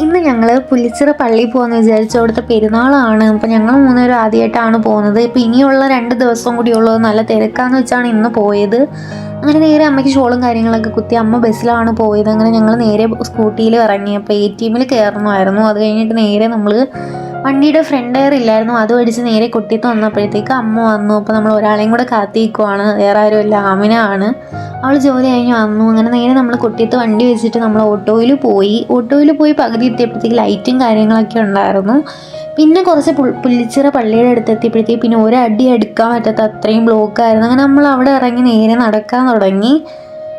ഇന്ന് ഞങ്ങൾ പുല്ലിച്ചിറ പള്ളിയിൽ പോകുമെന്ന് വിചാരിച്ചു. അവിടുത്തെ പെരുന്നാളാണ്. അപ്പോൾ ഞങ്ങൾ മൂന്നുപേരും ആദ്യമായിട്ടാണ് പോകുന്നത്. ഇപ്പോൾ ഇനിയുള്ള 2 ദിവസം കൂടി ഉള്ളത്. നല്ല തിരക്കാന്ന് വെച്ചാണ് ഇന്ന് പോയത്. അങ്ങനെ നേരെ അമ്മയ്ക്ക് ഷോളും കാര്യങ്ങളൊക്കെ കുത്തി അമ്മ ബസ്സിലാണ് പോയത്. അങ്ങനെ ഞങ്ങൾ നേരെ സ്കൂട്ടിയിൽ ഇറങ്ങി. അപ്പോൾ ATM കയറണമായിരുന്നു. അത് കഴിഞ്ഞിട്ട് നേരെ നമ്മൾ വണ്ടിയുടെ ഫ്രണ്ട് ടയർ ഇല്ലായിരുന്നു, അത് മേടിച്ച് നേരെ കൊട്ടിയത്ത് വന്നപ്പോഴത്തേക്ക് അമ്മ വന്നു. അപ്പോൾ നമ്മൾ ഒരാളെയും കൂടെ കാത്തിരിക്കുവാണ്. വേറെ ആരുമല്ല, ആമിന ആണ്. അവൾ ജോലി കഴിഞ്ഞ് വന്നു. അങ്ങനെ നേരെ നമ്മൾ കൊട്ടിയത്ത് വണ്ടി വെച്ചിട്ട് നമ്മൾ ഓട്ടോയിൽ പോയി പകുതി എത്തിയപ്പോഴത്തേക്ക് ലൈറ്റും കാര്യങ്ങളൊക്കെ ഉണ്ടായിരുന്നു. പിന്നെ കുറച്ച് പുല്ലിച്ചിറ പള്ളിയുടെ അടുത്തെത്തിയപ്പോഴത്തേക്ക് പിന്നെ ഒരടി എടുക്കാൻ പറ്റാത്ത അത്രയും ബ്ലോക്കായിരുന്നു. അങ്ങനെ നമ്മൾ അവിടെ ഇറങ്ങി നേരെ നടക്കാൻ തുടങ്ങി.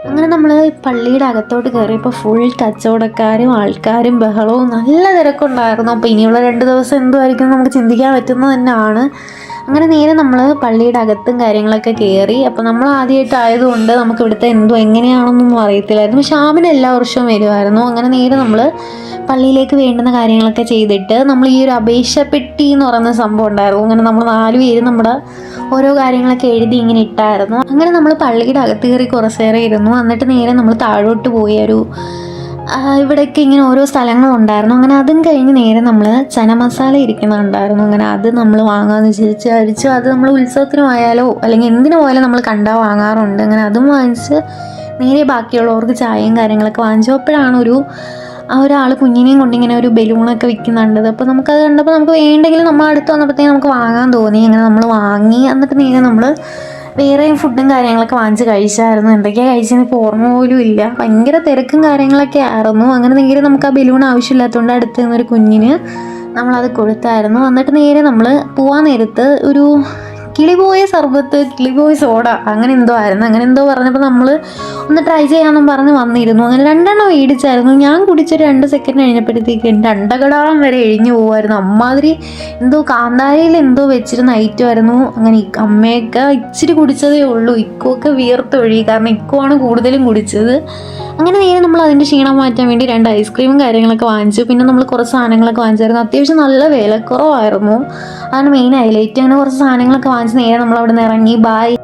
അങ്ങനെ നമ്മൾ പള്ളിയുടെ അകത്തോട്ട് കയറിയപ്പോൾ ഫുൾ കച്ചവടക്കാരും ആൾക്കാരും ബഹളവും നല്ല തിരക്കുണ്ടായിരുന്നു. അപ്പോൾ ഇനിയുള്ള 2 ദിവസം എന്തുമായിരിക്കും നമുക്ക് ചിന്തിക്കാൻ പറ്റുന്നത് തന്നെയാണ്. അങ്ങനെ നേരെ നമ്മൾ പള്ളിയുടെ അകത്തും കാര്യങ്ങളൊക്കെ കയറി. അപ്പോൾ നമ്മൾ ആദ്യമായിട്ടായതുകൊണ്ട് നമുക്ക് ഇവിടുത്തെ എങ്ങനെയാണെന്നൊന്നും അറിയത്തില്ലായിരുന്നു. പക്ഷെ ആമിന എല്ലാ വർഷവും വരുമായിരുന്നു. അങ്ങനെ നേരെ നമ്മൾ പള്ളിയിലേക്ക് വേണ്ടുന്ന കാര്യങ്ങളൊക്കെ ചെയ്തിട്ട് നമ്മൾ ഈ ഒരു അപേക്ഷ പെട്ടി എന്ന് പറയുന്ന സംഭവം ഉണ്ടായിരുന്നു. അങ്ങനെ നമ്മൾ 4 പേര് നമ്മുടെ ഓരോ കാര്യങ്ങളൊക്കെ എഴുതി ഇങ്ങനെ ഇട്ടായിരുന്നു. അങ്ങനെ നമ്മൾ പള്ളിയുടെ അകത്ത് കയറി കുറച്ച് നേരം ഇരുന്നു. എന്നിട്ട് നേരെ നമ്മൾ താഴോട്ട് പോയി ഇവിടെയൊക്കെ ഇങ്ങനെ ഓരോ സ്ഥലങ്ങളുണ്ടായിരുന്നു. അങ്ങനെ അതും കഴിഞ്ഞ് നേരെ നമ്മൾ ചന മസാല ഇരിക്കുന്നുണ്ടായിരുന്നു. അങ്ങനെ അത് നമ്മൾ വാങ്ങാമെന്ന് വിചാരിച്ചു. അത് നമ്മൾ ഉത്സവത്തിനുമായാലോ അല്ലെങ്കിൽ എന്തിനു പോയാലും നമ്മൾ കണ്ടാൽ വാങ്ങാറുണ്ട്. അങ്ങനെ അതും വാങ്ങിച്ച് നേരെ ബാക്കിയുള്ളവർക്ക് ചായയും കാര്യങ്ങളൊക്കെ വാങ്ങിച്ചു. അപ്പോഴാണ് ഒരാൾ കുഞ്ഞിനെയും കൊണ്ടിങ്ങനെ ഒരു ബലൂണൊക്കെ വിൽക്കുന്നുണ്ടത്. അപ്പോൾ നമുക്കത് കണ്ടപ്പോൾ നമുക്ക് വേണ്ടെങ്കിലും നമ്മൾ അടുത്ത് വന്നപ്പോഴത്തേക്കും നമുക്ക് വാങ്ങാൻ തോന്നി. അങ്ങനെ നമ്മൾ വാങ്ങി. എന്നിട്ട് നേരെ നമ്മൾ വേറെയും ഫുഡും കാര്യങ്ങളൊക്കെ വാങ്ങിച്ച് കഴിച്ചായിരുന്നു. എന്തൊക്കെയാണ് കഴിച്ചതെന്ന് ഇപ്പോൾ ഓർമ്മ പോലും ഇല്ല. ഭയങ്കര തിരക്കും കാര്യങ്ങളൊക്കെ ആയിരുന്നു. അങ്ങനെ നേരെ നമുക്ക് ആ ബലൂൺ ആവശ്യമില്ലാത്തതുകൊണ്ട് അടുത്ത് നിന്നൊരു കുഞ്ഞിന് നമ്മളത് കൊടുത്തായിരുന്നു. എന്നിട്ട് നേരെ നമ്മൾ പോവാൻ നേരത്ത് ഒരു കിളിപോയ സർബത്ത്, കിളിപോയ സോഡ അങ്ങനെ എന്തോ ആയിരുന്നു. അങ്ങനെ എന്തോ പറഞ്ഞപ്പോൾ നമ്മൾ ഒന്ന് ട്രൈ ചെയ്യാമെന്നും പറഞ്ഞ് വന്നിരുന്നു. അങ്ങനെ 2 എണ്ണം മേടിച്ചായിരുന്നു. ഞാൻ കുടിച്ചൊരു 2 സെക്കൻഡ് കഴിഞ്ഞപ്പോഴത്തേക്ക് എൻ്റെ അണ്ടകടാളം വരെ എഴിഞ്ഞു പോകുമായിരുന്നു. അമ്മാതിരി എന്തോ കാന്താരയിൽ എന്തോ വെച്ചിരുന്ന ഐറ്റമായിരുന്നു. അങ്ങനെ അമ്മയൊക്കെ ഇച്ചിരി കുടിച്ചതേ ഉള്ളൂ. ഇക്കുമൊക്കെ വിയർത്തൊഴുകി. കാരണം ഇക്കുവാണ് കൂടുതലും കുടിച്ചത്. അങ്ങനെ നേരെ നമ്മൾ അതിൻ്റെ ക്ഷീണം മാറ്റാൻ വേണ്ടി 2 ഐസ്ക്രീമും കാര്യങ്ങളൊക്കെ വാങ്ങിച്ചു. പിന്നെ നമ്മൾ കുറച്ച് സാധനങ്ങളൊക്കെ വാങ്ങിച്ചായിരുന്നു. അത്യാവശ്യം നല്ല വിലക്കുറവായിരുന്നു. അതാണ് മെയിൻ ഹൈലൈറ്റ്. അങ്ങനെ കുറച്ച് സാധനങ്ങളൊക്കെ വാങ്ങിച്ച് നേരെ നമ്മൾ അവിടെ നിന്ന് ഇറങ്ങി. ബായ്.